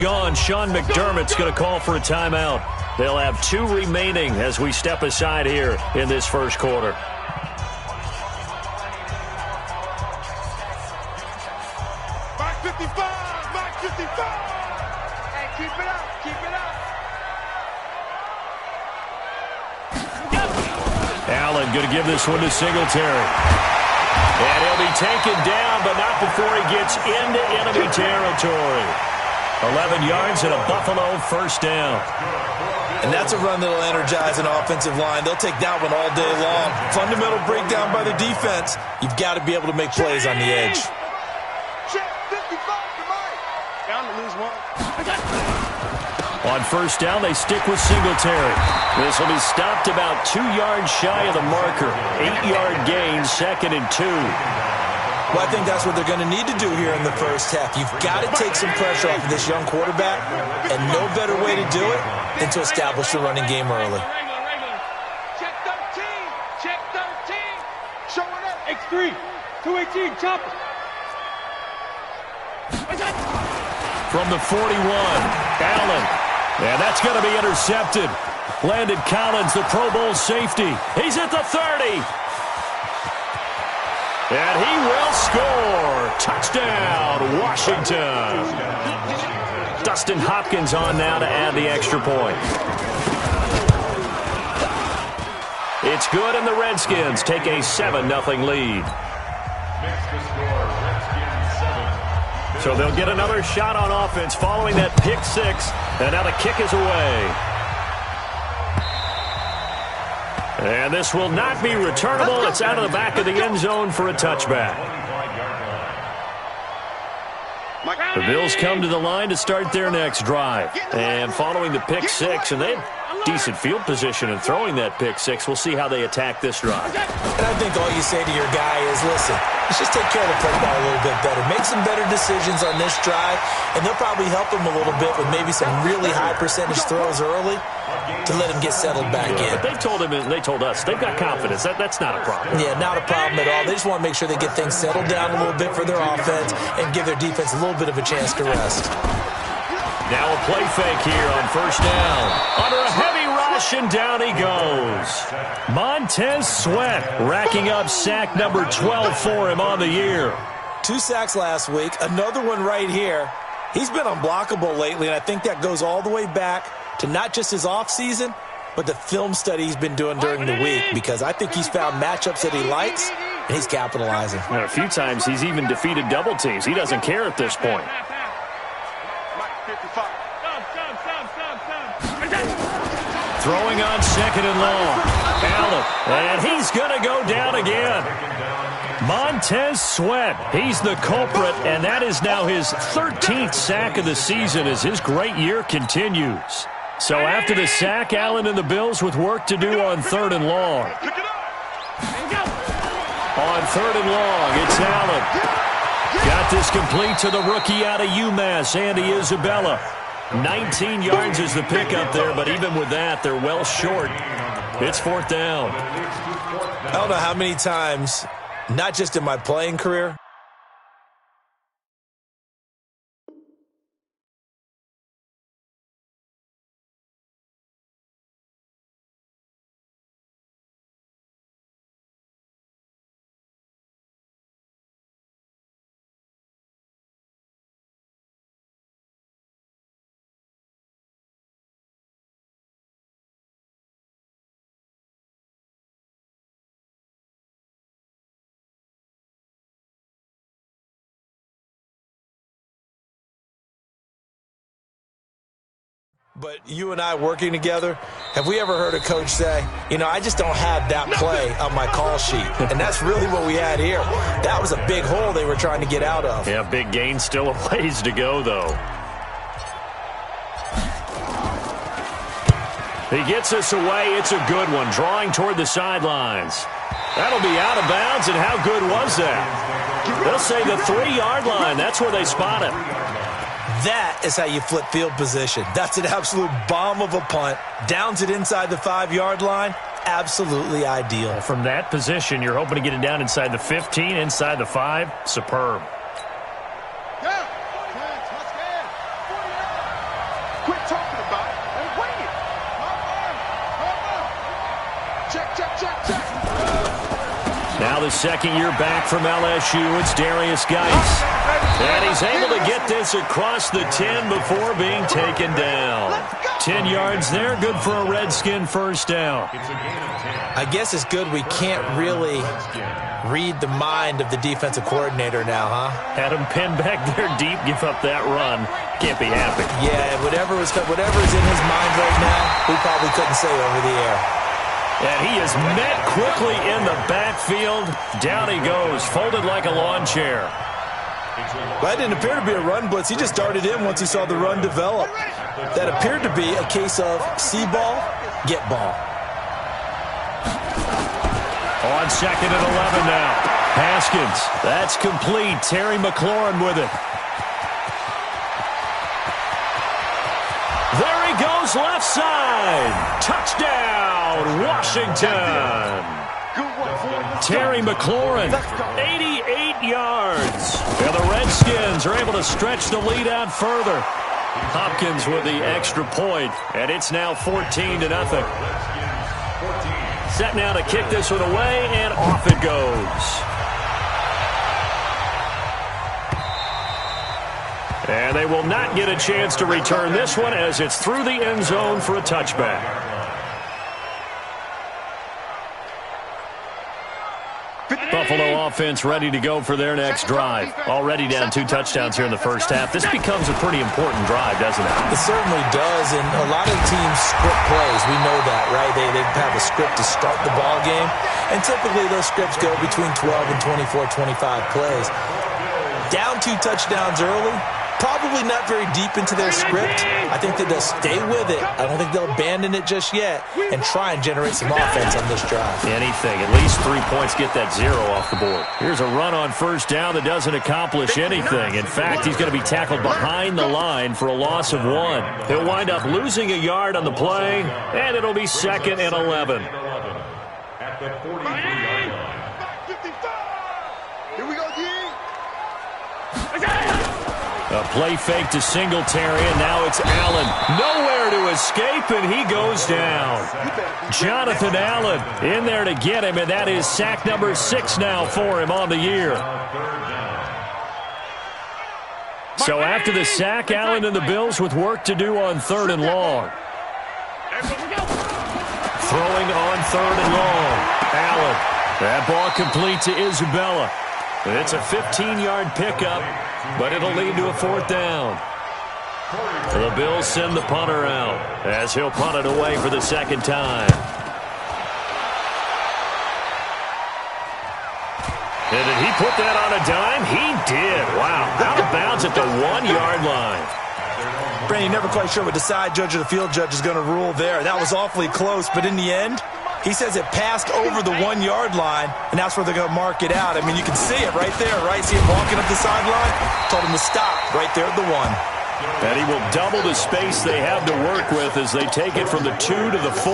Gone. Sean McDermott's going to call for a timeout. They'll have 2 remaining as we step aside here in this first quarter. Mark 55! Mark 55! Hey, keep it up! Keep it up! Allen going to give this one to Singletary. And he'll be taken down, but not before he gets into enemy territory. 11 yards and a Buffalo first down. And that's a run that'll energize an offensive line. They'll take that one all day long. Fundamental breakdown by the defense. You've got to be able to make plays on the edge. On first down, they stick with Singletary. This will be stopped about 2 yards shy of the marker. 8-yard gain, 2nd and 2. Well, I think that's what they're going to need to do here in the first half. You've got to take some pressure off of this young quarterback, and no better way to do it than to establish the running game early. Check 13! Check 13! Showing up! X3! 218, chop! From the 41, Allen. And that's going to be intercepted. Landon Collins, the Pro Bowl safety. He's at the 30. And he will score. Touchdown, Washington. Dustin Hopkins on now to add the extra point. It's good, and the Redskins take a 7-0 lead. So they'll get another shot on offense following that pick 6. And now the kick is away. And this will not be returnable. It's out of the back of the end zone for a touchback. The Bills come to the line to start their next drive. And following the pick 6, and they had decent field position in throwing that pick 6. We'll see how they attack this drive. And I think all you say to your guy is, listen, let's just take care of the football a little bit better. Make some better decisions on this drive, and they'll probably help him a little bit with maybe some really high percentage throws early to let him get settled back in. But they told him, and they told us, they've got confidence. That's not a problem. Yeah, not a problem at all. They just want to make sure they get things settled down a little bit for their offense and give their defense a little bit of a chance to rest. Now a play fake here on first down. Under a heavy rush, and down he goes. Montez Sweat racking up sack number 12 for him on the year. 2 sacks last week, another one right here. He's been unblockable lately, and I think that goes all the way back to not just his offseason, but the film study he's been doing during the week, because I think he's found matchups that he likes, and he's capitalizing. And a few times he's even defeated double teams. He doesn't care at this point. Throwing on 2nd and long. Allen, and he's going to go down again. Montez Sweat, he's the culprit, and that is now his 13th sack of the season as his great year continues. So after the sack, Allen and the Bills with work to do on 3rd and long. On 3rd and long, it's Allen. Got this complete to the rookie out of UMass, Andy Isabella. 19 yards is the pickup there, but even with that, they're well short. It's 4th down. I don't know how many times, not just in my playing career, but you and I working together, have we ever heard a coach say, you know, I just don't have that play on my call sheet? And that's really what we had here. That was a big hole they were trying to get out of. Yeah, big gain, still a ways to go, though. He gets us away. It's a good one, drawing toward the sidelines. That'll be out of bounds, and how good was that? They'll say the 3-yard line. That's where they spot it. That is how you flip field position. That's an absolute bomb of a punt. Downs it inside the 5-yard line. Absolutely ideal. From that position, you're hoping to get it down inside the 15, inside the 5. Superb. the second year back from LSU, it's Darius Geis. And he's able to get this across the 10 before being taken down. 10 yards there, good for a Redskin first down. I guess it's good we can't really read the mind of the defensive coordinator now, huh? Had him pinned back there deep, give up that run. Can't be happy. Yeah, whatever's in his mind right now, we probably couldn't say over the air. And he is met quickly in the backfield. Down he goes, folded like a lawn chair. That didn't appear to be a run blitz. He just darted in once he saw the run develop. That appeared to be a case of see ball, get ball. On second and 11 now. Haskins, that's complete. Terry McLaurin with it. There he goes, left side. Touchdown, Washington. Terry McLaurin, 88 yards. And the Redskins are able to stretch the lead out further. Hopkins with the extra point, and it's now 14-0. Set now to kick this one away, and off it goes. And they will not get a chance to return this one as it's through the end zone for a touchback. Buffalo offense ready to go for their next drive. Already down 2 touchdowns here in the first half. This becomes a pretty important drive, doesn't it? It certainly does, and a lot of teams script plays. We know that, right? They have a script to start the ball game, and typically those scripts go between 12 and 24, 25 plays. Down 2 touchdowns early, probably not very deep into their script. I think that they'll stay with it. I don't think they'll abandon it just yet and try and generate some offense on this drive. Anything. At least 3 points, get that 0 off the board. Here's a run on first down that doesn't accomplish anything. In fact, he's going to be tackled behind the line for a loss of 1. He'll wind up losing a yard on the play, and it'll be 2nd and 11. At the 43-yard line. 55. Here we go, G. A play fake to Singletary, and now it's Allen. Nowhere to escape, and he goes down. Jonathan Allen in there to get him, and that is sack number 6 now for him on the year. So after the sack, Allen and the Bills with work to do on 3rd and long. Throwing on 3rd and long. Allen. That ball complete to Isabella. It's a 15-yard pickup, but it'll lead to a 4th down. The Bills send the punter out as he'll punt it away for the 2nd time. And did he put that on a dime? He did. Wow. Out of bounds at the 1-yard line. Brandon, you're never quite sure what the side judge or the field judge is going to rule there. That was awfully close, but in the end, he says it passed over the 1-yard line, and that's where they're going to mark it out. I mean, you can see it right there, right? See him walking up the sideline? Told him to stop right there at the 1. And he will double the space they have to work with as they take it from the 2 to the 4.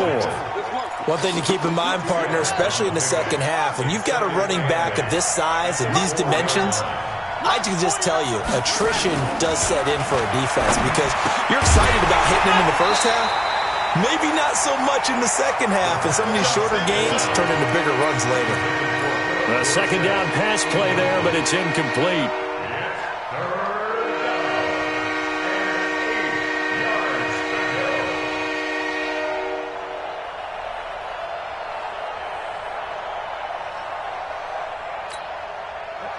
One thing to keep in mind, partner, especially in the second half, when you've got a running back of this size and these dimensions, I can just tell you, attrition does set in for a defense because you're excited about hitting him in the first half. Maybe not so much in the second half, and some of these shorter gains turn into bigger runs later. A 2nd down pass play there, but it's incomplete.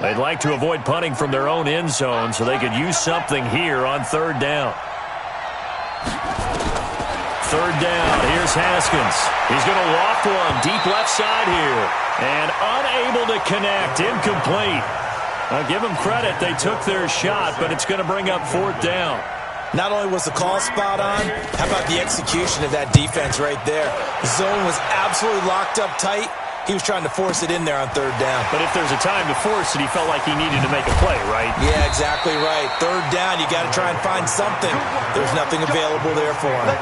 They'd like to avoid punting from their own end zone so they could use something here on 3rd down. 3rd down, here's Haskins. He's going to loft one deep left side here. And unable to connect, incomplete. I'll give them credit, they took their shot, but it's going to bring up 4th down. Not only was the call spot on, how about the execution of that defense right there? The zone was absolutely locked up tight. He was trying to force it in there on 3rd down. But if there's a time to force it, he felt like he needed to make a play, right? Yeah, exactly right. 3rd down, you got to try and find something. There's nothing available there for him.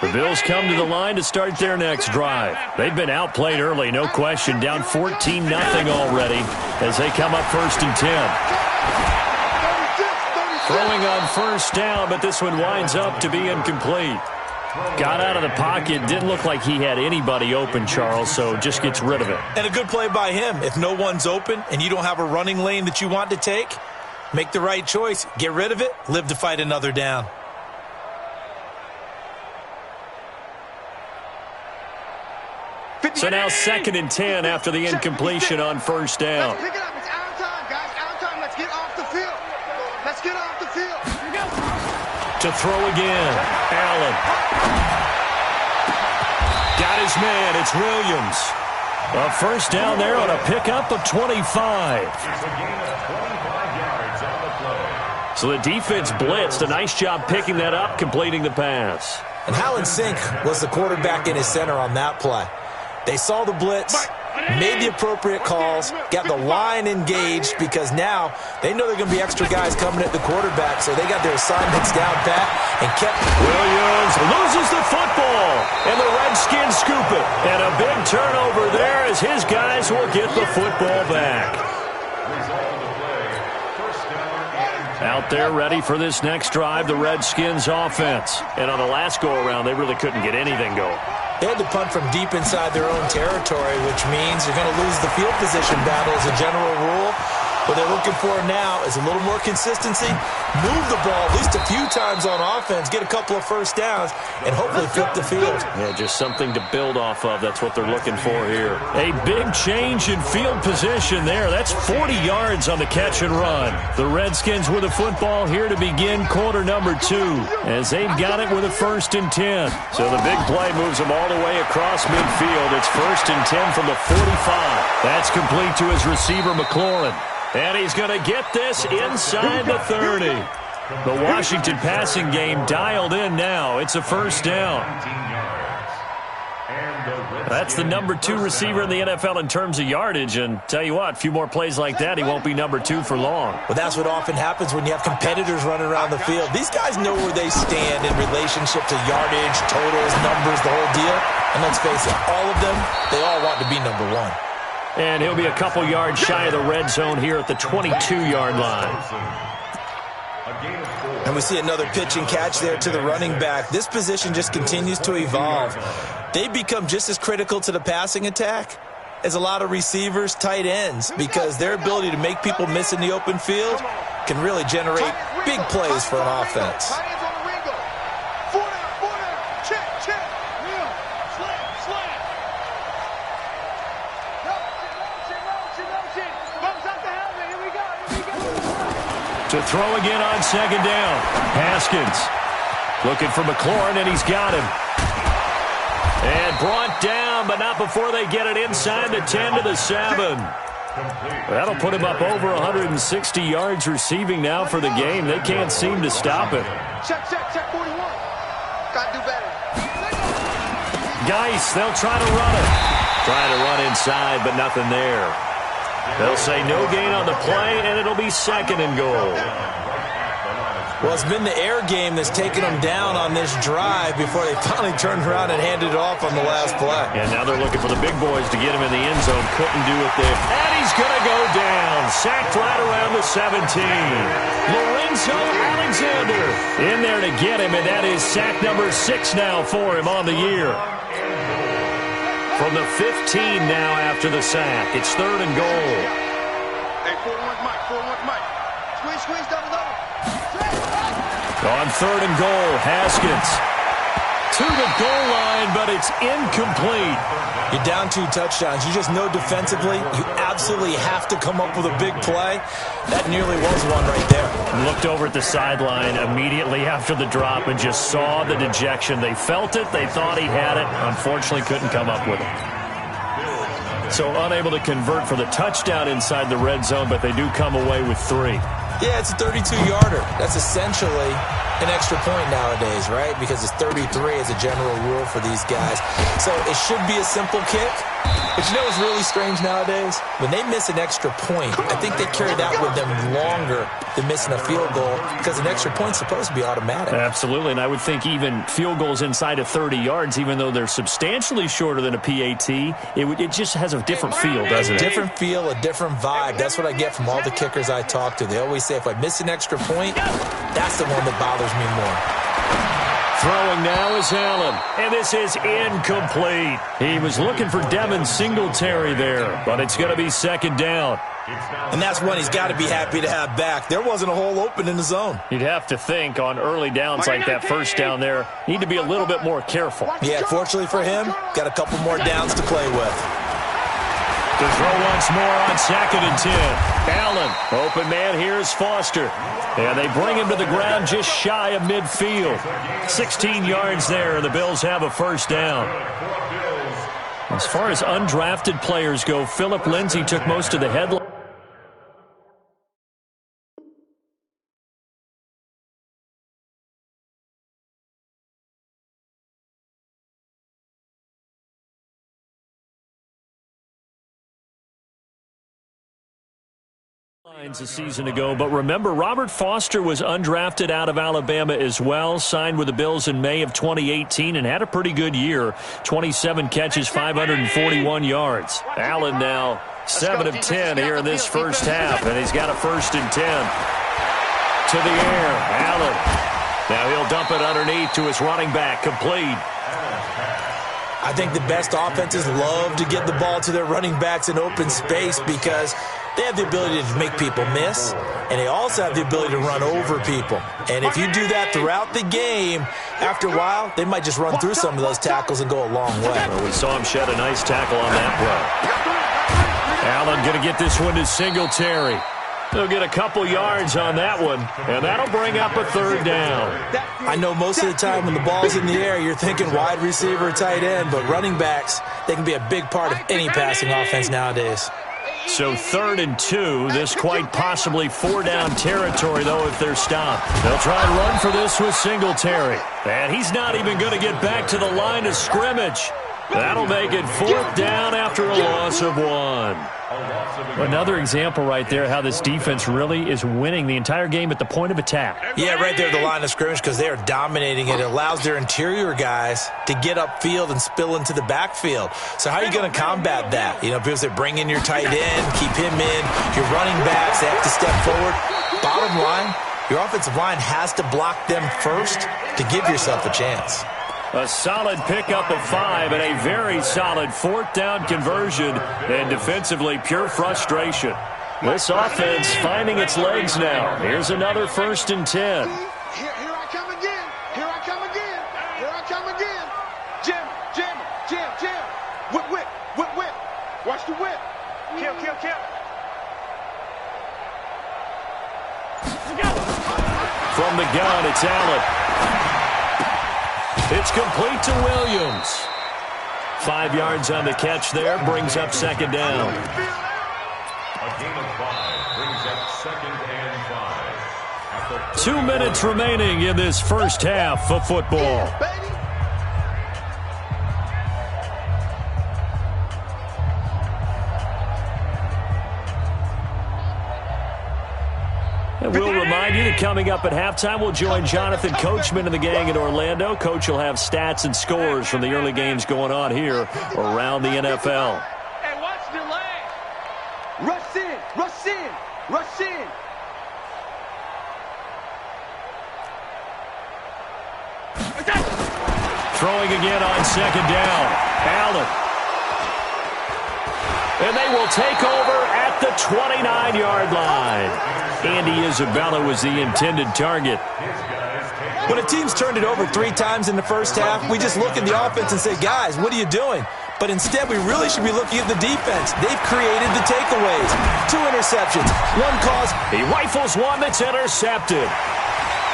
The Bills come to the line to start their next drive. They've been outplayed early, no question. Down 14-0 already as they come up 1st and 10. Throwing on first down, but this one winds up to be incomplete. Got out of the pocket. Didn't look like he had anybody open, Charles, so just gets rid of it. And a good play by him. If no one's open and you don't have a running lane that you want to take, make the right choice. Get rid of it. Live to fight another down. So now 2nd and 10 after the incompletion on first down. Let's pick it up. It's out of time, guys. Out of time. Let's get off the field. Let's get off the field. Here we go. To throw again. Allen. Got his man. It's Williams. A first down there on a pickup of 25. So the defense blitzed. A nice job picking that up, completing the pass. And Howland Sink was the quarterback in his center on that play. They saw the blitz, made the appropriate calls, got the line engaged because now they know they're going to be extra guys coming at the quarterback, so they got their assignments down pat and kept. Williams loses the football, and the Redskins scoop it. And a big turnover there as his guys will get the football back. Out there ready for this next drive, the Redskins offense. And on the last go-around, they really couldn't get anything going. They had to punt from deep inside their own territory, which means you're going to lose the field position battle as a general rule. What they're looking for now is a little more consistency, move the ball at least a few times on offense, get a couple of first downs, and hopefully flip the field. Yeah, just something to build off of. That's what they're looking for here. A big change in field position there. That's 40 yards on the catch and run. The Redskins with the football here to begin quarter number 2, as they've got it with a 1st and 10. So the big play moves them all the way across midfield. It's 1st and 10 from the 45. That's complete to his receiver, McLaurin. And he's going to get this inside the 30. The Washington passing game dialed in now. It's a first down. That's the number 2 receiver in the NFL in terms of yardage. And tell you what, a few more plays like that, he won't be number 2 for long. Well, that's what often happens when you have competitors running around the field. These guys know where they stand in relationship to yardage, totals, numbers, the whole deal. And let's face it, all of them, they all want to be number 1. And he'll be a couple yards shy of the red zone here at the 22-yard line. And we see another pitch and catch there to the running back. This position just continues to evolve. They become just as critical to the passing attack as a lot of receivers, tight ends, because their ability to make people miss in the open field can really generate big plays for an offense. To throw again on 2nd down. Haskins looking for McLaurin, and he's got him. And brought down, but not before they get it inside the 10 to the 7. That'll put him up over 160 yards receiving now for the game. They can't seem to stop it. Check 41. Got to do better. Geis, they'll try to run it. Trying to run inside, but nothing there. They'll say no gain on the play, and it'll be 2nd and goal. Well, it's been the air game that's taken them down on this drive before they finally turned around and handed it off on the last play. And now they're looking for the big boys to get him in the end zone. Couldn't do it there. And he's going to go down. Sacked right around the 17. Lorenzo Alexander in there to get him, and that is sack number 6 now for him on the year. From the 15 now after the sack. It's 3rd and goal. Hey, 4-1 Mike, 4-1 Mike. Squeeze, double. On 3rd and goal, Haskins to the goal line, but it's incomplete. You're down 2 touchdowns. You just know defensively you absolutely have to come up with a big play. That nearly was one right there. Looked over at the sideline immediately after the drop and just saw the dejection. They felt it. They thought he had it. Unfortunately, couldn't come up with it. So unable to convert for the touchdown inside the red zone, but they do come away with 3. Yeah, it's a 32-yarder. That's essentially an extra point nowadays, right? Because it's 33 as a general rule for these guys. So it should be a simple kick. But you know what's really strange nowadays? When they miss an extra point, I think they carry that with them longer than missing a field goal because an extra point's supposed to be automatic. Absolutely, and I would think even field goals inside of 30 yards, even though they're substantially shorter than a PAT, it just has a different feel, doesn't it? A different feel, a different vibe. That's what I get from all the kickers I talk to. They always say say if I miss an extra point, that's the one that bothers me more. Throwing now is Allen, and this is incomplete. He was looking for Devin Singletary there, but it's going to be second down. And that's one he's got to be happy to have back. There wasn't a hole open in the zone. You'd have to think on early downs like that first down there, need to be a little bit more careful. Yeah, fortunately for him, got a couple more downs to play with. To throw once more on 2nd and 10. Allen, open man, here's Foster. And they bring him to the ground just shy of midfield. 16 yards there, and the Bills have a first down. As far as undrafted players go, Philip Lindsay took most of the headlines. A season ago, but remember, Robert Foster was undrafted out of Alabama as well, signed with the Bills in May of 2018 and had a pretty good year. 27 catches, 541 yards. Allen now 7 of 10 here in this first half, and he's got a 1st and 10. To the air, Allen. Now he'll dump it underneath to his running back, complete. I think the best offenses love to get the ball to their running backs in open space because they have the ability to make people miss, and they also have the ability to run over people. And if you do that throughout the game, after a while, they might just run through some of those tackles and go a long way. Well, we saw him shed a nice tackle on that play. Allen going to get this one to Singletary. He'll get a couple yards on that one, and that'll bring up a 3rd down. I know most of the time when the ball's in the air, you're thinking wide receiver, tight end, but running backs, they can be a big part of any passing offense nowadays. So 3rd and 2, this quite possibly 4-down territory, though, if they're stopped. They'll try and run for this with Singletary. And he's not even going to get back to the line of scrimmage. That'll make it 4th down after a loss of 1. Another example right there how this defense really is winning the entire game at the point of attack. Yeah, right there at the line of scrimmage because they are dominating it. It allows their interior guys to get upfield and spill into the backfield. So how are you going to combat that? You know, because they bring in your tight end, keep him in, your running backs, they have to step forward. Bottom line, your offensive line has to block them first to give yourself a chance. A solid pickup of 5 and a very solid 4th down conversion, and defensively pure frustration. This offense finding its legs now. Here's another 1st and 10. Here I come again. Here I come again. Here I come again. Jam. Whip. Watch the whip. Kill. From the gun, it's Allen. It's complete to Williams. 5 yards on the catch there, brings up 2nd down. A gain of 5 brings up 2nd and 5. 2 minutes remaining in this first half of football. And we'll remind you that coming up at halftime, we'll join Jonathan Coachman and the gang in Orlando. Coach will have stats and scores from the early games going on here around the NFL. Hey, watch the leg. Rush in. Throwing again on 2nd down. Allen. And they will take over at the 29-yard line. Andy Isabella was the intended target. When a team's turned it over 3 times in the first half, we just look at the offense and say, guys, what are you doing? But instead, we really should be looking at the defense. They've created the takeaways. 2 interceptions, 1 cause. He rifles one that's intercepted.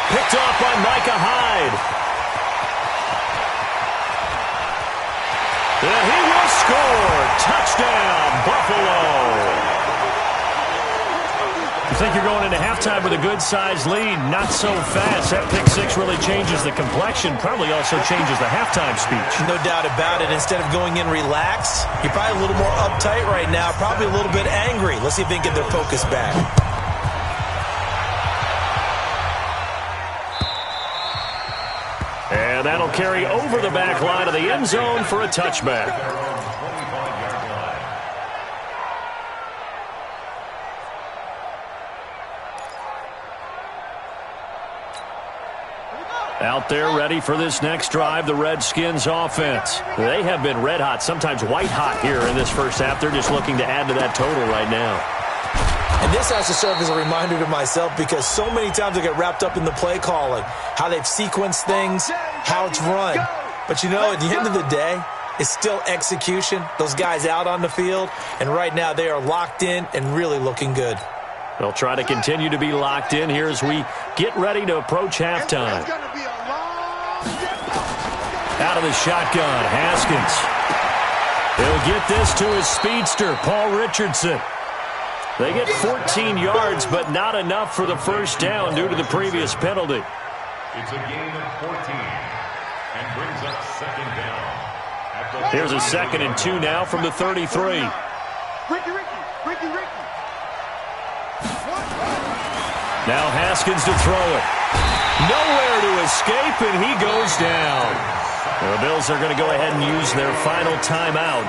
Picked off by Micah Hyde. And he will score. Touchdown, Buffalo. You think you're going into halftime with a good-sized lead. Not so fast. That pick 6 really changes the complexion. Probably also changes the halftime speech. No doubt about it. Instead of going in relaxed, you're probably a little more uptight right now. Probably a little bit angry. Let's see if they can get their focus back. And that'll carry over the back line of the end zone for a touchback. Out there ready for this next drive, the Redskins offense. They have been red hot, sometimes white hot here in this first half. They're just looking to add to that total right now. And this has to serve as a reminder to myself because so many times I get wrapped up in the play calling, how they've sequenced things, how it's run. But you know, at the end of the day, it's still execution. Those guys out on the field, and right now they are locked in and really looking good. They'll try to continue to be locked in here as we get ready to approach halftime. Out of the shotgun, Haskins. He'll get this to his speedster, Paul Richardson. They get 14 yards, but not enough for the first down due to the previous penalty. It's a gain of 14 and brings up second down. Here's a 2nd and 2 now from the 33. Ricky. Now Haskins to throw it. Nowhere to escape, and he goes down. The Bills are going to go ahead and use their final timeout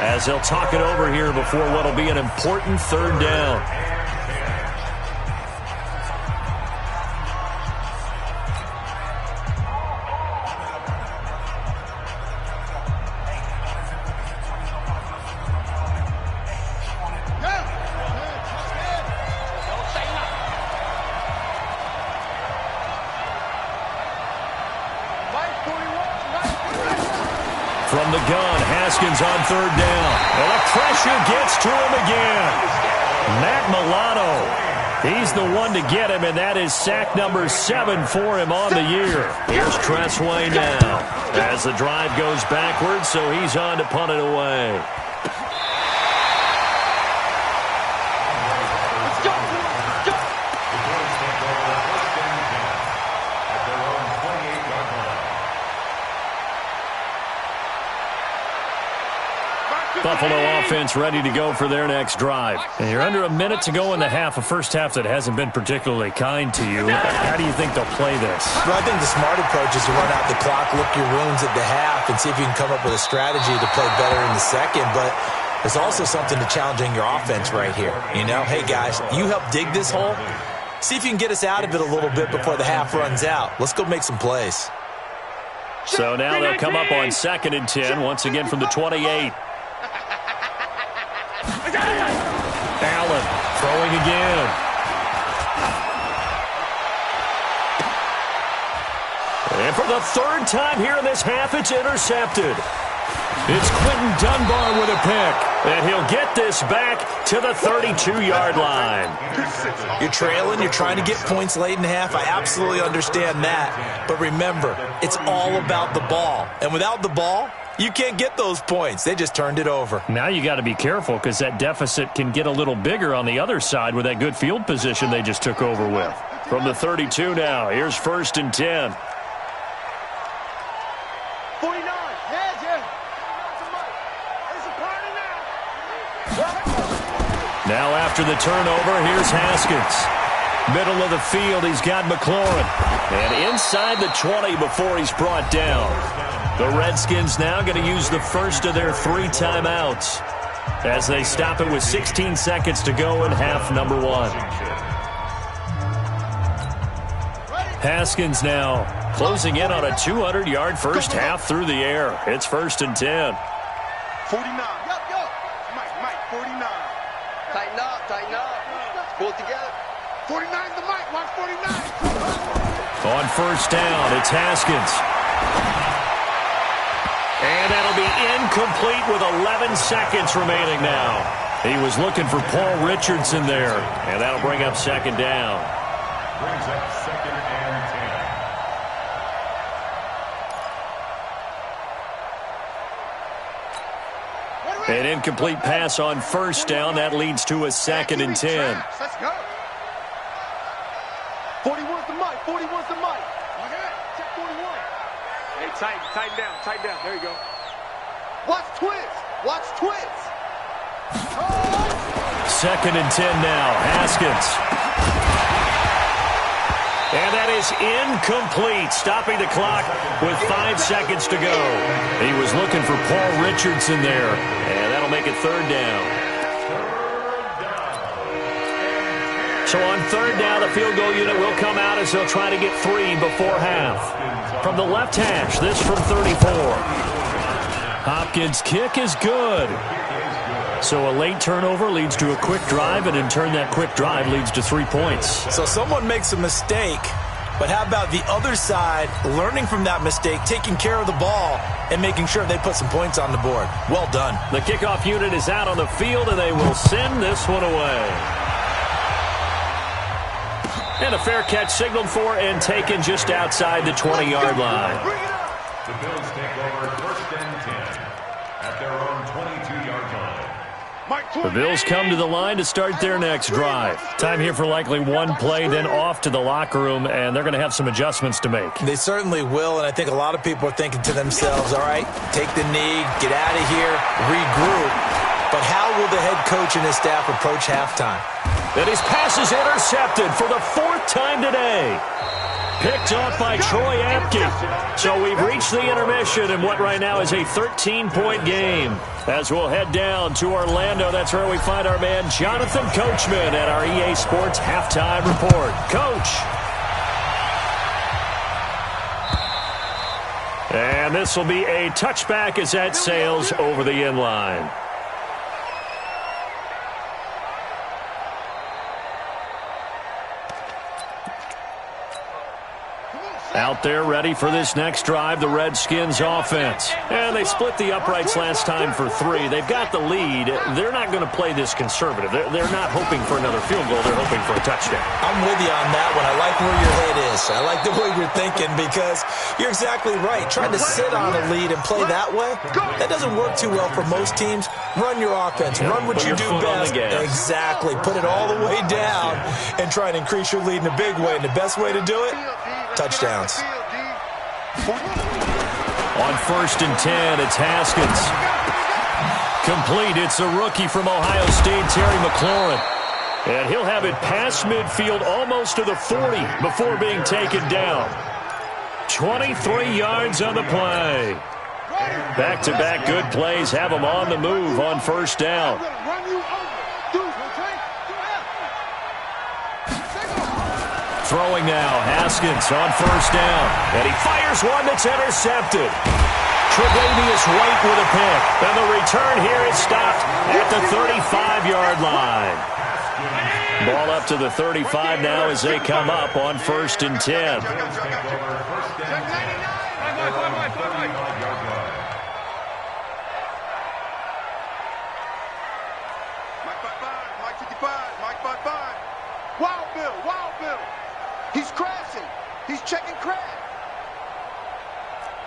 as they'll talk it over here before what will be an important third down. From the gun, Haskins on third down. And the pressure gets to him again. Matt Milano, he's the one to get him, and that is sack number 7 for him on the year. Here's Tressway now as the drive goes backwards, so he's on to punt it away. Buffalo offense ready to go for their next drive. And you're under a minute to go in the half, a first half that hasn't been particularly kind to you. How do you think they'll play this? Well, I think the smart approach is to run out the clock, lick your wounds at the half, and see if you can come up with a strategy to play better in the second. But there's also something to challenging your offense right here. You know, hey, guys, you help dig this hole. See if you can get us out of it a little bit before the half runs out. Let's go make some plays. So now they'll come up on 2nd and 10, once again from the 28. Allen throwing again. And for the third time here in this half, it's intercepted. It's Quentin Dunbar with a pick. And he'll get this back to the 32-yard line. You're trailing. You're trying to get points late in half. I absolutely understand that. But remember, it's all about the ball. And without the ball, you can't get those points. They just turned it over. Now you got to be careful because that deficit can get a little bigger on the other side with that good field position they just took over with. From the 32 now, here's 1st and 10. 49. Now after the turnover, here's Haskins. Middle of the field, he's got McLaurin. And inside the 20 before he's brought down. The Redskins now going to use the first of their 3 timeouts as they stop it with 16 seconds to go in half number 1. Haskins now closing in on a 200-yard first half through the air. It's 1st and 10. 49. Mike, 49. Tighten up. Pull it together. 49 the Mike. Watch 49. On first down, it's Haskins. And that'll be incomplete with 11 seconds remaining now. He was looking for Paul Richardson there, and that'll bring up 2nd down. Brings up 2nd and 10. An incomplete pass on first down. That leads to a 2nd and 10. Let's go. 41's the Mike. 41's the Mike. Check 41. Hey, tighten down. There you go. Watch twins. 2nd and 10 now. Haskins. And that is incomplete, stopping the clock with 5 seconds to go. He was looking for Paul Richardson there, and that'll make it 3rd down. So on third down, the field goal unit will come out as they'll try to get 3 before half. From the left hash, this from 34. Hopkins' kick is good. So a late turnover leads to a quick drive, and in turn that quick drive leads to 3 points. So someone makes a mistake, but how about the other side learning from that mistake, taking care of the ball, and making sure they put some points on the board? Well done. The kickoff unit is out on the field, and they will send this one away. And a fair catch signaled for and taken just outside the 20-yard line. The Bills take over 1st and 10 at their own 22-yard line. The Bills come to the line to start their next drive. Time here for likely one play, then off to the locker room, and they're going to have some adjustments to make. They certainly will, and I think a lot of people are thinking to themselves, all right, take the knee, get out of here, regroup. But how will the head coach and his staff approach halftime? And his pass is intercepted for the 4th time today. Picked off by Troy Apke. So we've reached the intermission in what right now is a 13-point game. As we'll head down to Orlando, that's where we find our man Jonathan Coachman at our EA Sports Halftime Report. Coach. And this will be a touchback as that sails over the inline. Out there ready for this next drive, the Redskins offense. And they split the uprights last time for 3. They've got the lead. They're not going to play this conservative. They're not hoping for another field goal. They're hoping for a touchdown. I'm with you on that one. I like where your head is. I like the way you're thinking because you're exactly right. Trying to sit on a lead and play that way, that doesn't work too well for most teams. Run your offense. Run what you do best. Exactly. Put it all the way down and try and increase your lead in a big way. And the best way to do it? Touchdowns. On 1st and 10, it's Haskins. Complete. It's a rookie from Ohio State, Terry McLaurin. And he'll have it past midfield almost to the 40 before being taken down. 23 yards on the play. Back-to-back good plays have him on the move on 1st down. Throwing now, Haskins on 1st down. And he fires one that's intercepted. Tre'Davious White with a pick. And the return here is stopped at the 35-yard line. Ball up to the 35 now as they come up on 1st and 10. He's crashing. He's checking crash.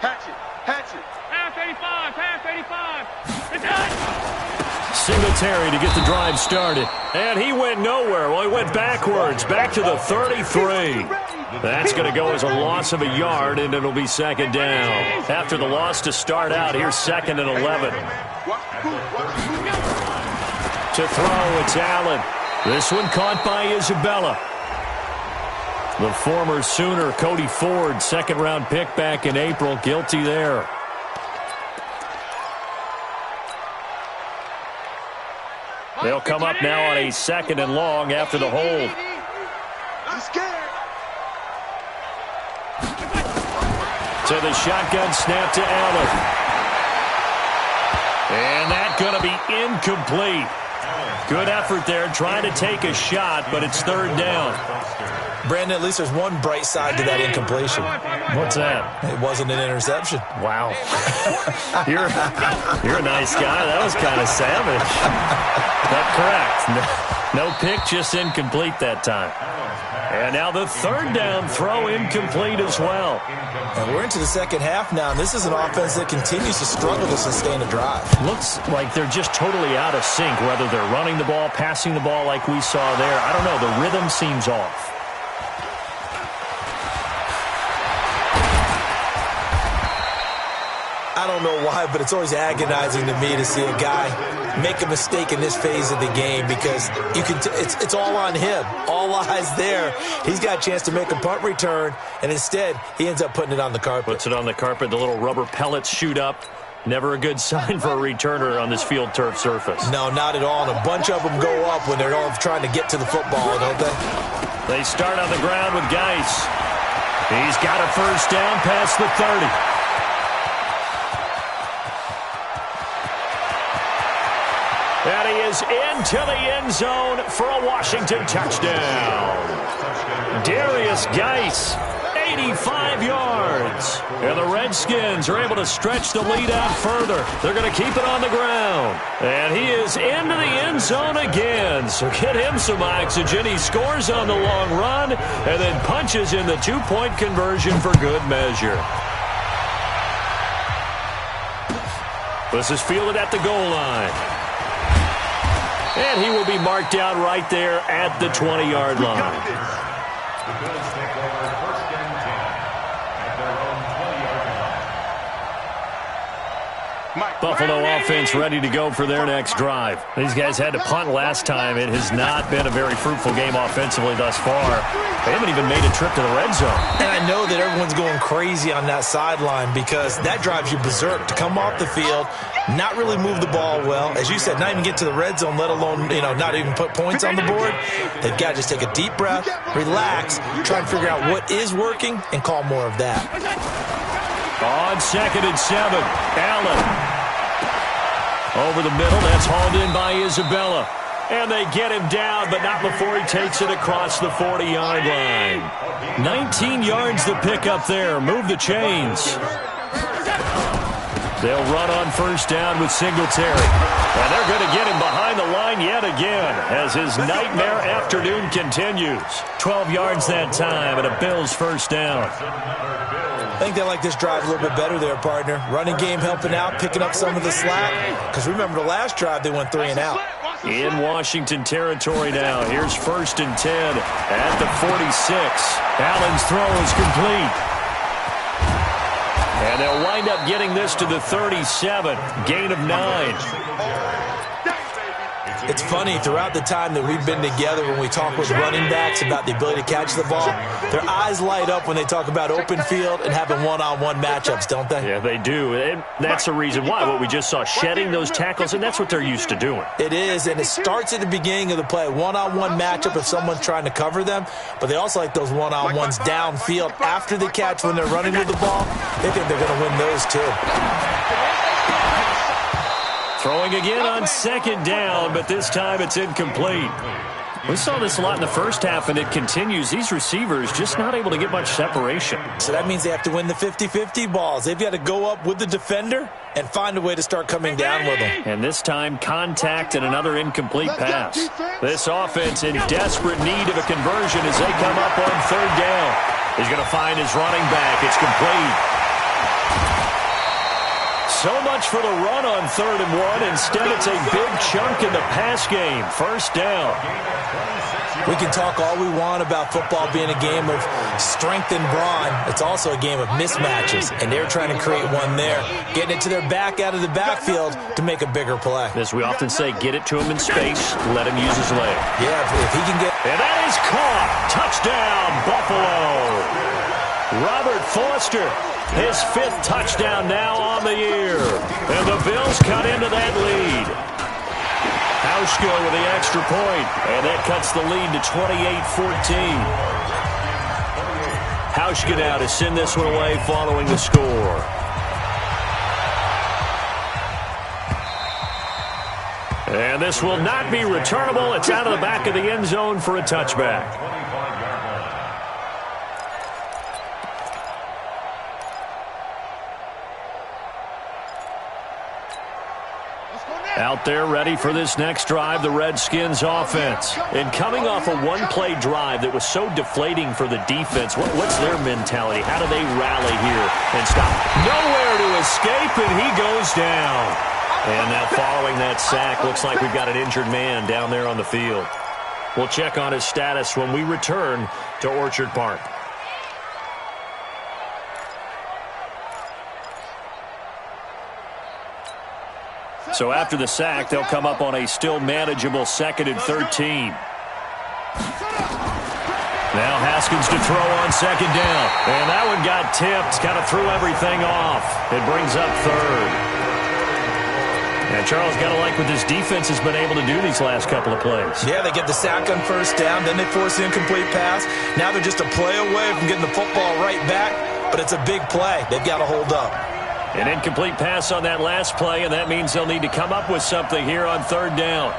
Hatchet. Pass 85. It's done. Singletary to get the drive started. And he went nowhere. Well, he went backwards, back to the 33. That's going to go as a loss of a yard, and it'll be 2nd down. After the loss to start out, here's 2nd and 11. To throw, it's Allen. This one caught by Isabella. The former Sooner, Cody Ford, 2nd-round pick back in April, guilty there. They'll come up now on a 2nd and long after the hold. I'm scared. To the shotgun snap to Allen. And that's going to be incomplete. Good effort there, trying to take a shot, but it's 3rd down. Brandon, at least there's one bright side to that incompletion. What's that? It wasn't an interception. Wow. You're a nice guy. That was kind of savage. That's correct. No pick, just incomplete that time. And now the 3rd down throw incomplete as well. And we're into the 2nd half now, and this is an offense that continues to struggle to sustain a drive. Looks like they're just totally out of sync, whether they're running the ball, passing the ball like we saw there. I don't know. The rhythm seems off. I don't know why, but it's always agonizing to me to see a guy make a mistake in this phase of the game because you can. It's all on him. All eyes there. He's got a chance to make a punt return, and instead he ends up putting it on the carpet. Puts it on the carpet. The little rubber pellets shoot up. Never a good sign for a returner on this field turf surface. No, not at all. And a bunch of them go up when they're all trying to get to the football, don't they? They start on the ground with Geis. He's got a first down past the 30. And he is into the end zone for a Washington touchdown. Darius Geis, 85 yards. And the Redskins are able to stretch the lead out further. They're going to keep it on the ground. And he is into the end zone again. So get him some oxygen. He scores on the long run and then punches in the two-point conversion for good measure. This is fielded at the goal line. And he will be marked down right there at the 20-yard line. The Bills take over first and 10 at their own 20-yard line. Buffalo offense ready to go for their next drive. These guys had to punt last time. It has not been a very fruitful game offensively thus far. They haven't even made a trip to the red zone. And I know that everyone's going crazy on that sideline because that drives you berserk to come off the field, not really move the ball well. As you said, not even get to the red zone, let alone, not even put points on the board. They've got to just take a deep breath, relax, try and figure out what is working, and call more of that. On 2nd and 7, Allen. Over the middle, that's hauled in by Isabella. And they get him down, but not before he takes it across the 40-yard line. 19 yards to pick up there. Move the chains. They'll run on first down with Singletary. And they're going to get him behind the line yet again as his nightmare afternoon continues. 12 yards that time and a Bills first down. I think they like this drive a little bit better there, partner. Running game helping out, picking up some of the slack. Because remember the last drive, they went 3 and out. In Washington territory now. Here's 1st and 10 at the 46. Allen's throw is complete. And they'll wind up getting this to the 37. Gain of 9. It's funny, throughout the time that we've been together, when we talk with running backs about the ability to catch the ball, their eyes light up when they talk about open field and having one-on-one matchups, don't they? Yeah, they do. And that's the reason why. What we just saw, shedding those tackles, and that's what they're used to doing. It is, and it starts at the beginning of the play. One-on-one matchup if someone's trying to cover them, but they also like those one-on-ones downfield after the catch when they're running with the ball. They think they're going to win those too. Throwing again on 2nd down, but this time it's incomplete. We saw this a lot in the first half, and it continues. These receivers just not able to get much separation. So that means they have to win the 50-50 balls. They've got to go up with the defender and find a way to start coming down with them. And this time, contact and another incomplete pass. This offense in desperate need of a conversion as they come up on 3rd down. He's going to find his running back. It's complete. So much for the run on 3rd and 1. Instead, it's a big chunk in the pass game. First down. We can talk all we want about football being a game of strength and brawn. It's also a game of mismatches, and they're trying to create one there, getting it to their back out of the backfield to make a bigger play. As we often say, get it to him in space, let him use his leg. Yeah, if he can get... And that is caught. Touchdown, Buffalo. Robert Foster, his 5th touchdown now on the year. And the Bills cut into that lead. Hauschka with the extra point, and that cuts the lead to 28-14. Hauschka now to send this one away following the score. And this will not be returnable. It's out of the back of the end zone for a touchback. Out there ready for this next drive, the Redskins offense. And coming off a one-play drive that was so deflating for the defense, what's their mentality? How do they rally here and stop? Nowhere to escape, and he goes down. And now following that sack, looks like we've got an injured man down there on the field. We'll check on his status when we return to Orchard Park. So after the sack, they'll come up on a still manageable 2nd and 13. Now Haskins to throw on 2nd down. And that one got tipped, kind of threw everything off. It brings up 3rd. And Charles, got to like what this defense has been able to do these last couple of plays. Yeah, they get the sack on first down, then they force the incomplete pass. Now they're just a play away from getting the football right back, but it's a big play. They've got to hold up. An incomplete pass on that last play, and that means they'll need to come up with something here on third down.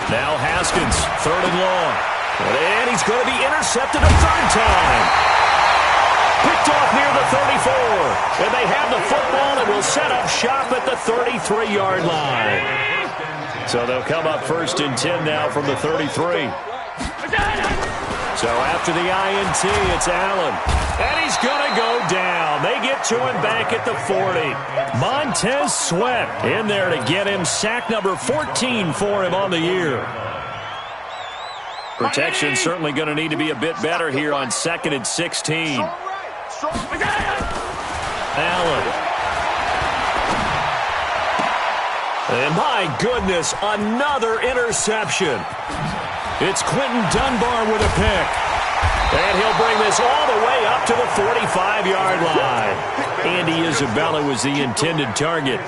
Now Haskins, third and long. And he's going to be intercepted a third time. Picked off near the 34. And they have the football and will set up shop at the 33-yard line. So they'll come up first and 10 now from the 33. So after the INT, it's Allen. And he's going to go down. They get to him back at the 40. Montez Sweat in there to get him sack number 14 for him on the year. Protection certainly going to need to be a bit better here on 2nd and 16. Allen. And my goodness, another interception. It's Quentin Dunbar with a pick. And he'll bring this all the way up to the 45-yard line. Andy Isabella was the intended target.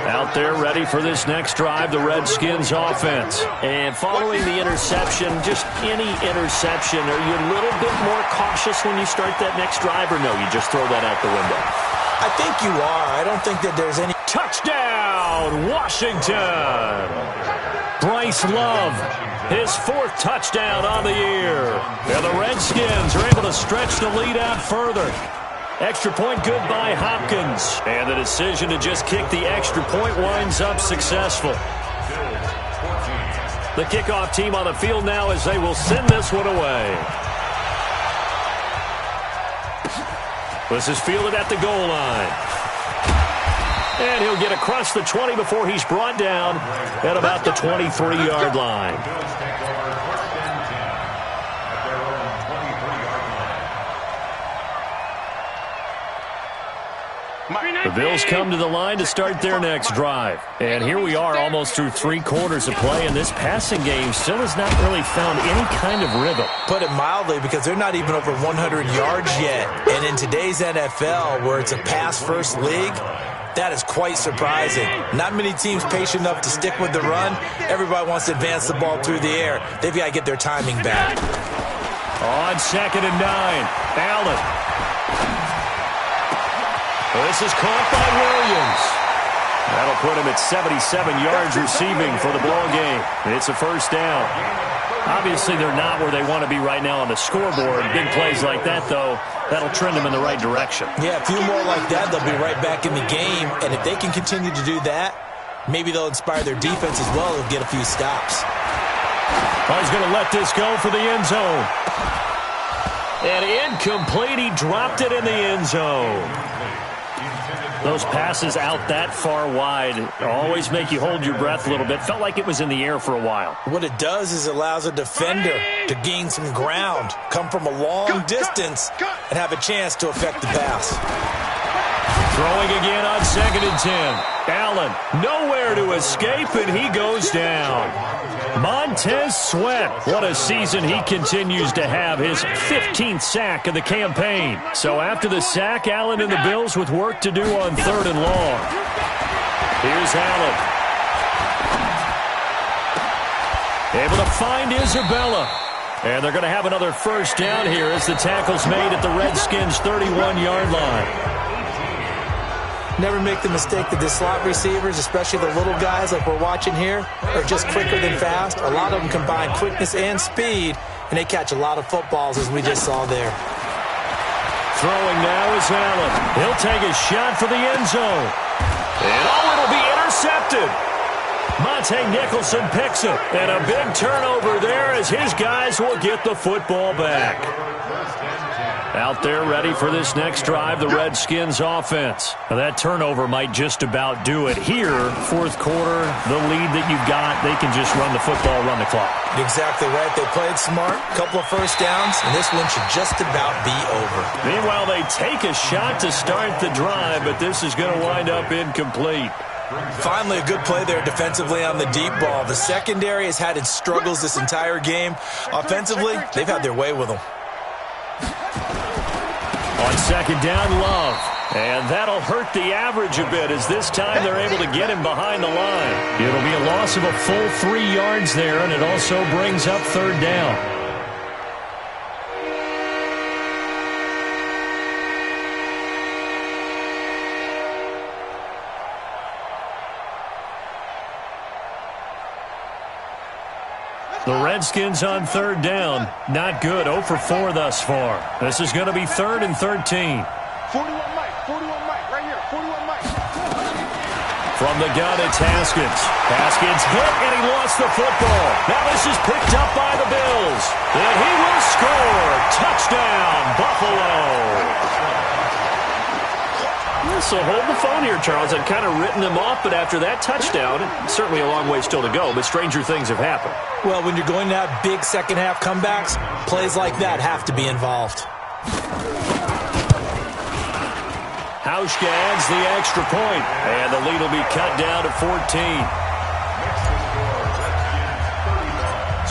Out there ready for this next drive, the Redskins offense. And following the interception, just any interception, are you a little bit more cautious when you start that next drive, or no, you just throw that out the window? I think you are. I don't think that there's any... Touchdown, Washington! Bryce Love, his 4th touchdown on the year. And the Redskins are able to stretch the lead out further. Extra point good by Hopkins. And the decision to just kick the extra point winds up successful. The kickoff team on the field now as they will send this one away. This is fielded at the goal line. And he'll get across the 20 before he's brought down at about the 23-yard line. The Bills come to the line to start their next drive. And here we are almost through 3 quarters of play, and this passing game still has not really found any kind of rhythm. Put it mildly, because they're not even over 100 yards yet. And in today's NFL, where it's a pass-first league, that is quite surprising. Not many teams patient enough to stick with the run. Everybody wants to advance the ball through the air. They've got to get their timing back. On 2nd and 9, Allen. This is caught by Williams. That'll put him at 77 yards receiving for the ball game. It's a first down. Obviously, they're not where they want to be right now on the scoreboard. Big plays like that, though, that'll trend them in the right direction. Yeah, a few more like that, they'll be right back in the game. And if they can continue to do that, maybe they'll inspire their defense as well and get a few stops. Oh, he's going to let this go for the end zone. And incomplete. He dropped it in the end zone. Those passes out that far wide always make you hold your breath a little bit. Felt like it was in the air for a while. What it does is it allows a defender to gain some ground, come from a long distance, and have a chance to affect the pass. Throwing again on 2nd and 10. Allen, nowhere to escape, and he goes down. Montez Sweat, what a season he continues to have, his 15th sack of the campaign. So after the sack, Allen and the Bills with work to do on 3rd and long. Here's Allen. Able to find Isabella. And they're going to have another first down here as the tackle's made at the Redskins' 31-yard line. Never make the mistake that the slot receivers, especially the little guys like we're watching here, are just quicker than fast. A lot of them combine quickness and speed, and they catch a lot of footballs, as we just saw there. Throwing now is Allen. He'll take a shot for the end zone. And it'll be intercepted. Monte Nicholson picks it. And a big turnover there as his guys will get the football back. Out there ready for this next drive, the Redskins offense. Now that turnover might just about do it. Here, 4th quarter, the lead that you've got, they can just run the football, run the clock. Exactly right. They played smart, couple of first downs, and this one should just about be over. Meanwhile, they take a shot to start the drive, but this is going to wind up incomplete. Finally, a good play there defensively on the deep ball. The secondary has had its struggles this entire game. Offensively, they've had their way with them. On 2nd down, Love. And that'll hurt the average a bit as this time they're able to get him behind the line. It'll be a loss of a full 3 yards there, and it also brings up third down. The Redskins on third down. Not good. 0 for 4 thus far. This is going to be 3rd and 13. 41 Mike, right here, 41 Mike. From the gun, it's Haskins. Haskins hit, and he lost the football. Now this is picked up by the Bills. And he will score. Touchdown, Buffalo. So hold the phone here, Charles. I'd kind of written them off, but after that touchdown, certainly a long way still to go, but stranger things have happened. Well, when you're going to have big second-half comebacks, plays like that have to be involved. Hauschka adds the extra point, and the lead will be cut down to 14.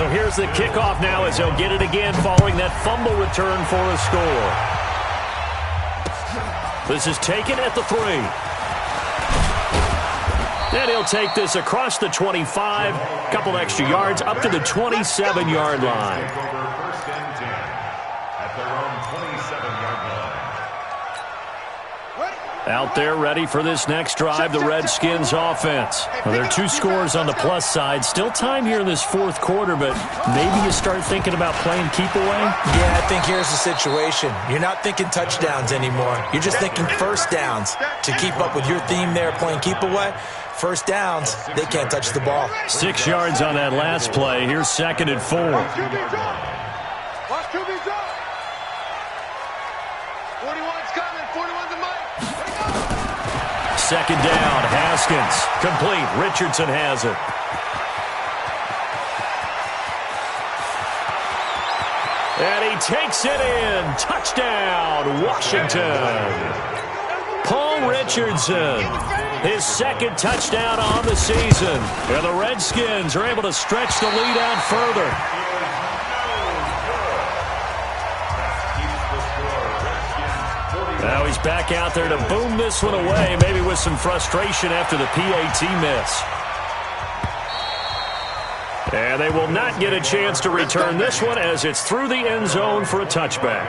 So here's the kickoff now as they'll get it again following that fumble return for a score. This is taken at the 3. And he'll take this across the 25, couple extra yards up to the 27-yard line. First and 10 at their own 27-yard line. Out there ready for this next drive, the Redskins offense. Well, there are 2 scores on the plus side. Still time here in this fourth quarter, but maybe you start thinking about playing keep away? Yeah, I think here's the situation. You're not thinking touchdowns anymore. You're just thinking first downs. To keep up with your theme there, playing keep away, first downs, they can't touch the ball. 6 yards on that last play. Here's 2nd and 4. Watch QB drop. 41's coming, 41's a Mike. Second down, Haskins. Complete. Richardson has it. And he takes it in. Touchdown, Washington. Paul Richardson, his 2nd touchdown on the season. And the Redskins are able to stretch the lead out further. Now he's back out there to boom this one away, maybe with some frustration after the PAT miss. And they will not get a chance to return this one as it's through the end zone for a touchback.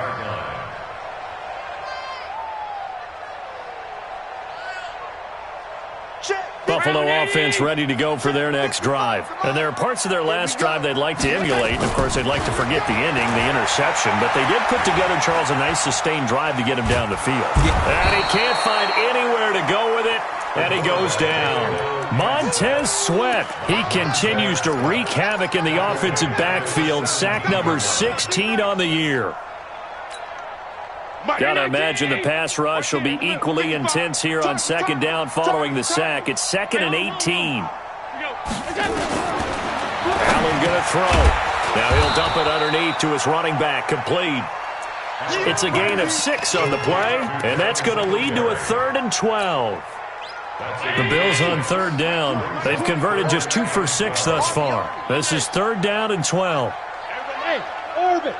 Buffalo offense ready to go for their next drive. And there are parts of their last drive they'd like to emulate. And, of course, they'd like to forget the ending, the interception. But they did put together, Charles, a nice sustained drive to get him down the field. And he can't find anywhere to go with it. And he goes down. Montez Sweat, he continues to wreak havoc in the offensive backfield. Sack number 16 on the year. Got to imagine the pass rush will be equally intense here on second down following the sack. It's 2nd and 18. Allen going to throw. Now he'll dump it underneath to his running back. Complete. It's a gain of 6 on the play, and that's going to lead to a 3rd and 12. The Bills on third down. They've converted just 2 for 6 thus far. This is 3rd down and 12. Hey, Orbit.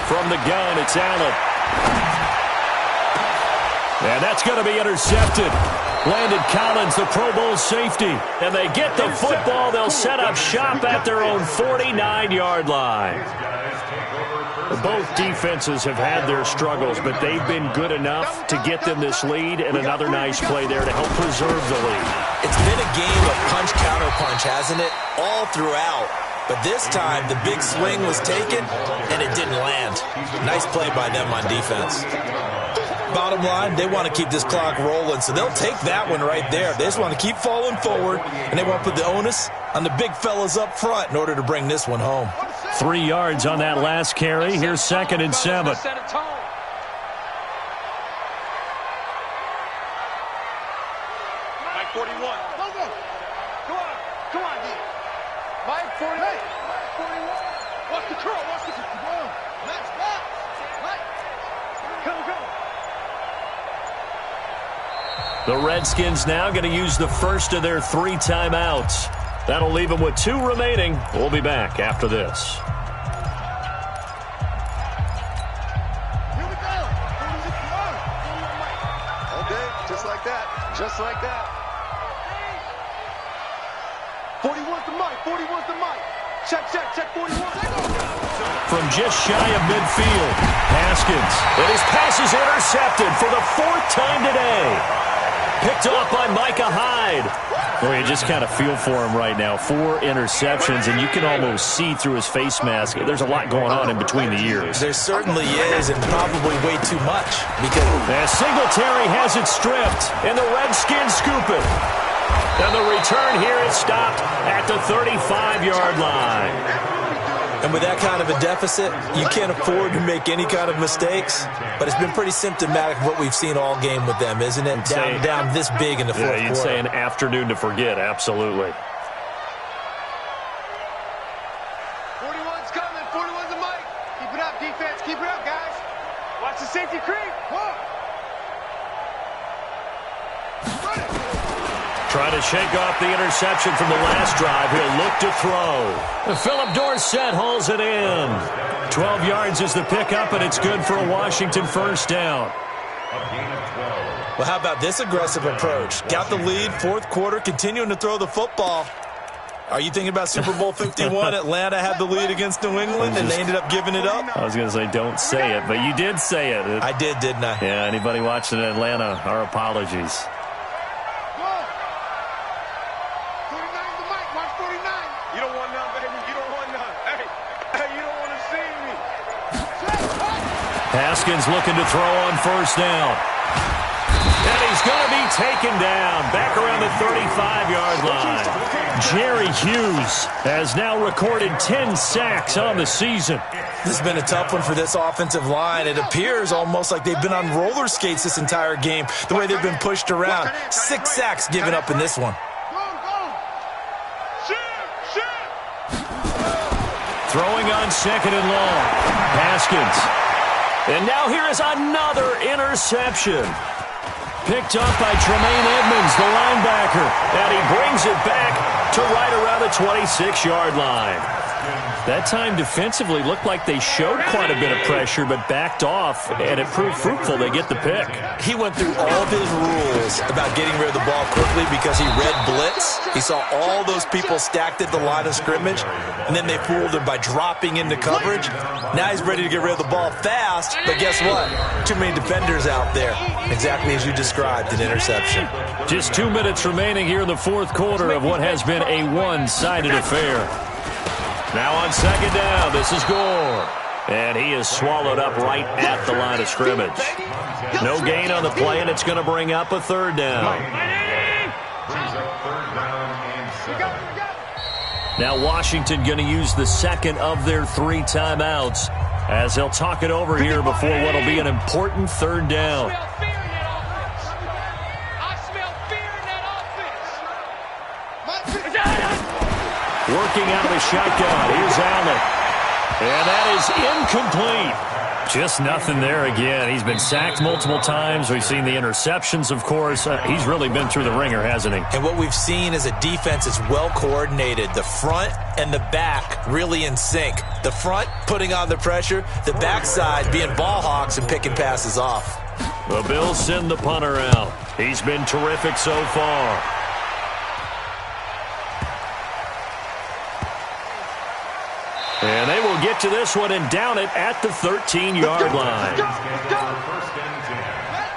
From the gun, it's Allen. And that's going to be intercepted. Landon Collins, the Pro Bowl safety. And they get the football. They'll set up shop at their own 49-yard line. Both defenses have had their struggles, but they've been good enough to get them this lead, and another nice play there to help preserve the lead. It's been a game of punch-counter-punch, hasn't it? All throughout. But this time, the big swing was taken, and it didn't land. Nice play by them on defense. Bottom line, they want to keep this clock rolling, so they'll take that one right there. They just want to keep falling forward, and they want to put the onus on the big fellas up front in order to bring this one home. 3 yards on that last carry. Here's 2nd and 7. Mike 41. Come on, D. Mike 41. Watch the curl, watch the curl. Max, Mike. Come. The Redskins now going to use the first of their 3 timeouts. That'll leave him with 2 remaining. We'll be back after this. Here we go. Okay, just like that. Just like that. 41's the mic. 41's the mic. Check, 41. From just shy of midfield, Haskins. And his pass is intercepted for the 4th time today. Picked off by Micah Hyde. Well, you just kind of feel for him right now. 4 interceptions, and you can almost see through his face mask. There's a lot going on in between the ears. There certainly is, and probably way too much. Because as Singletary has it stripped, and the Redskins scoop it. And the return here is stopped at the 35-yard line. And with that kind of a deficit, you can't afford to make any kind of mistakes. But it's been pretty symptomatic of what we've seen all game with them, isn't it? Down this big in the fourth quarter. You'd say an afternoon to forget, absolutely. 41's coming. 41's the mic. Keep it up, defense. Keep it up, guys. Watch the safety creep. Trying to shake off the interception from the last drive. He'll look to throw. Philip Dorsett hauls it in. 12 yards is the pickup, and it's good for a Washington first down. Well, how about this aggressive approach? Got the lead, fourth quarter, continuing to throw the football. Are you thinking about Super Bowl 51? Atlanta had the lead against New England, and they ended up giving it up? I was going to say don't say it, but you did say it. I did, didn't I? Yeah, anybody watching in Atlanta, our apologies. Haskins looking to throw on first down. And he's going to be taken down back around the 35-yard line. Jerry Hughes has now recorded 10 sacks on the season. This has been a tough one for this offensive line. It appears almost like they've been on roller skates this entire game, the way they've been pushed around. 6 sacks given up in this one. Throwing on second and long. Haskins. And now here is another interception. Picked up by Tremaine Edmonds, the linebacker. And he brings it back to right around the 26-yard line. That time defensively looked like they showed quite a bit of pressure but backed off, and it proved fruitful. They get the pick. He went through all of his rules about getting rid of the ball quickly because he read blitz. He saw all those people stacked at the line of scrimmage, and then they fooled him by dropping into coverage. Now he's ready to get rid of the ball fast, but guess what? Too many defenders out there. Exactly as you described, an interception. Just 2 minutes remaining here in the fourth quarter of what has been a one-sided affair. Now on second down, this is Gore. And he is swallowed up right at the line of scrimmage. No gain on the play, and it's going to bring up a third down. Now Washington going to use the second of their 3 timeouts as they'll talk it over here before what will be an important third down. Working out of the shotgun. Here's Allen. And that is incomplete. Just nothing there again. He's been sacked multiple times. We've seen the interceptions, of course. He's really been through the ringer, hasn't he? And what we've seen is a defense is well coordinated. The front and the back really in sync. The front putting on the pressure. The backside being ball hawks and picking passes off. The Bills send the punter out. He's been terrific so far. And they will get to this one and down it at the 13-yard line.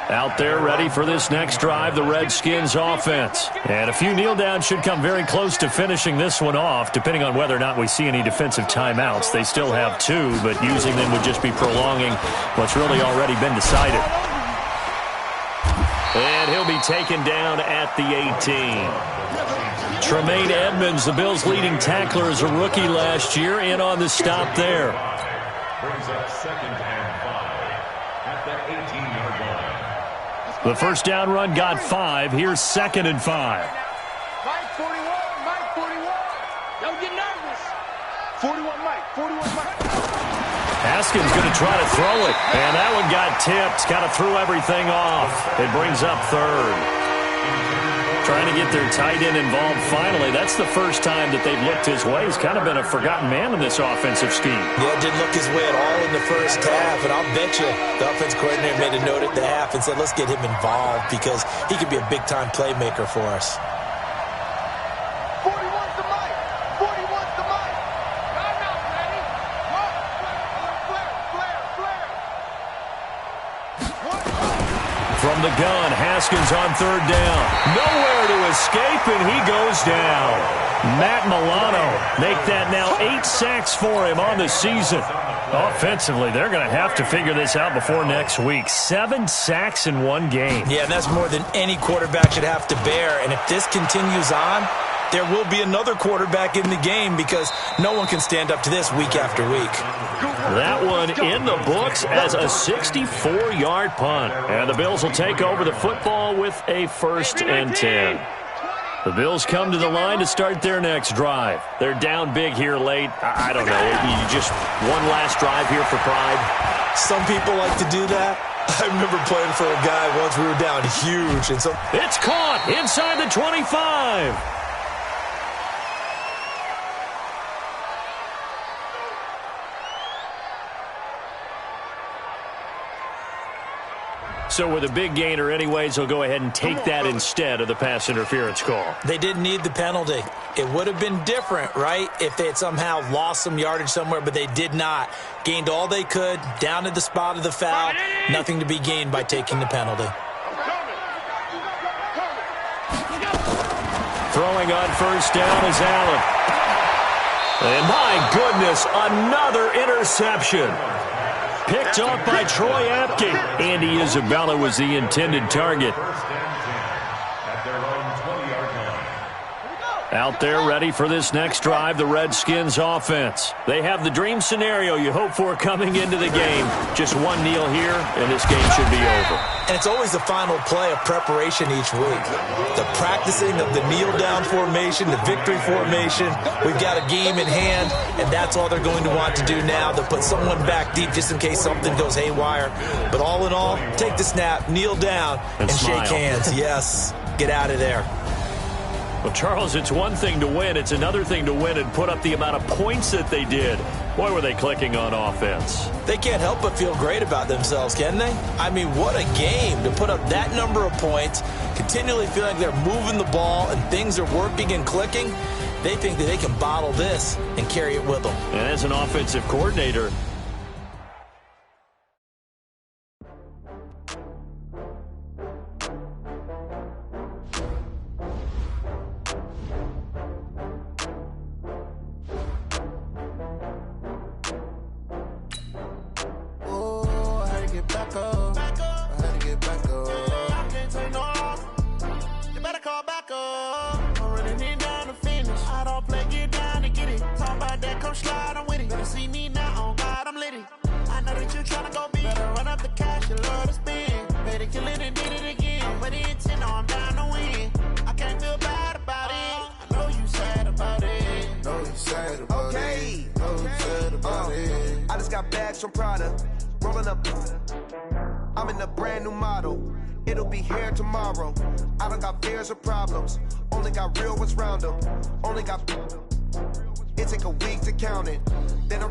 Out there ready for this next drive, the Redskins offense. And a few kneel downs should come very close to finishing this one off, depending on whether or not we see any defensive timeouts. They still have 2, but using them would just be prolonging what's really already been decided. And he'll be taken down at the 18. Tremaine Edmonds, the Bills' leading tackler as a rookie last year, in on the stop there. Brings up second and 5 at the 18-yard line. The first down run got 5. Here's second and 5. Mike 41, Mike 41. Don't get nervous. 41, Mike, 41, Mike. Haskins going to try to throw it, and that one got tipped. Kind of threw everything off. It brings up third. Trying to get their tight end involved finally. That's the first time that they've looked his way. He's kind of been a forgotten man in this offensive scheme. Yeah, didn't look his way at all in the first half. And I'll bet you the offense coordinator made a note at the half and said, let's get him involved because he could be a big-time playmaker for us. 41's the mic. 41's the mic. Timeout, ready? From the gun, Haskins on third down. Nowhere to escape, and he goes down. Matt Milano make that now 8 sacks for him on the season. Offensively, they're going to have to figure this out before next week. 7 sacks in one game. Yeah, and that's more than any quarterback should have to bear. And if this continues on, there will be another quarterback in the game because no one can stand up to this week after week. That one in the books as a 64-yard punt. And the Bills will take over the football with a 1st and 10. The Bills come to the line to start their next drive. They're down big here late. I don't know. You just one last drive here for pride. Some people like to do that. I remember playing for a guy once. We were down huge. And so it's caught inside the 25. So with a big gainer anyways, he'll go ahead and take that instead of the pass interference call. They didn't need the penalty. It would have been different, right, if they had somehow lost some yardage somewhere, but they did not. Gained all they could, down to the spot of the foul. Nothing to be gained by taking the penalty. Throwing on first down is Allen. And my goodness, another interception. Picked up by Troy Apke. Andy Isabella was the intended target. Out there ready for this next drive, the Redskins offense. They have the dream scenario you hope for coming into the game. Just one kneel here, and this game should be over. And it's always the final play of preparation each week. The practicing of the kneel-down formation, the victory formation. We've got a game in hand, and that's all they're going to want to do now. They'll put someone back deep just in case something goes haywire. But all in all, take the snap, kneel down, and shake hands. Yes, get out of there. Well, Charles, it's one thing to win. It's another thing to win and put up the amount of points that they did. Boy, were they clicking on offense. They can't help but feel great about themselves, can they? I mean, what a game to put up that number of points, continually feel like they're moving the ball and things are working and clicking. They think that they can bottle this and carry it with them. And as an offensive coordinator, From Prada, rolling up. I'm in a brand new model. It'll be here tomorrow. I don't got fears or problems. Only got real ones round them. Only got. It take a week to count it. Then